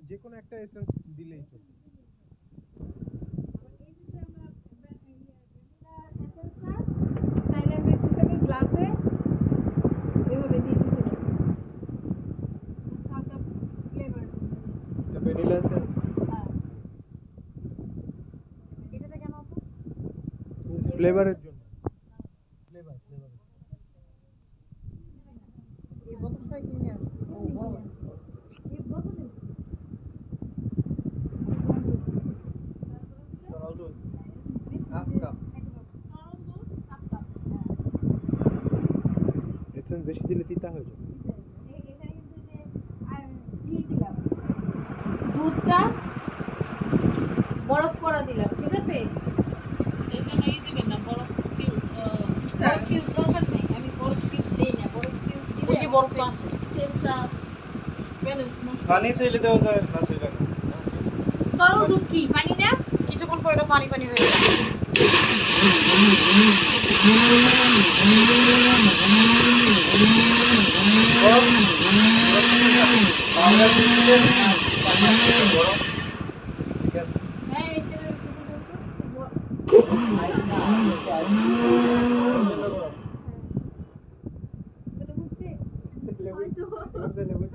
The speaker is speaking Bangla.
যে কোনো একটা এসেন্স দিলেই চলবে। গ্লাসে এভাবে দিয়ে দিতে পারি। এটা ভ্যানিলা এসেন্স। হ্যাঁ, এটাতে কেন আপু? ফ্লেভারের জন্য। ফ্লেভার। এই বোতলটাই কিনে আসবো। এই বোতলে তরল দুধ হাফ কাপ। এসেন্স বেশি দিলে তিতা হয়ে যাবে। দুধটা বরফ করা দিলাম, ঠিক আছে? এখানে দিবেন না বরফ বরফ কিউব দরকার নেই, আমি বরফ কিউব দেই না। বরফ কিউব দিলে ওই যে বরফটা আছে টেস্টটা ব্যালেন্স নষ্ট। পানি চাইলে দেওয়া যায়, না চাইলে না। তরল দুধ কি পানি না? কিছুক্ষণ পরে এটা পানি পানি হয়ে যাবে। ঠিক আছে। হ্যাঁ, এই ছেলের বুঝছে? লেবু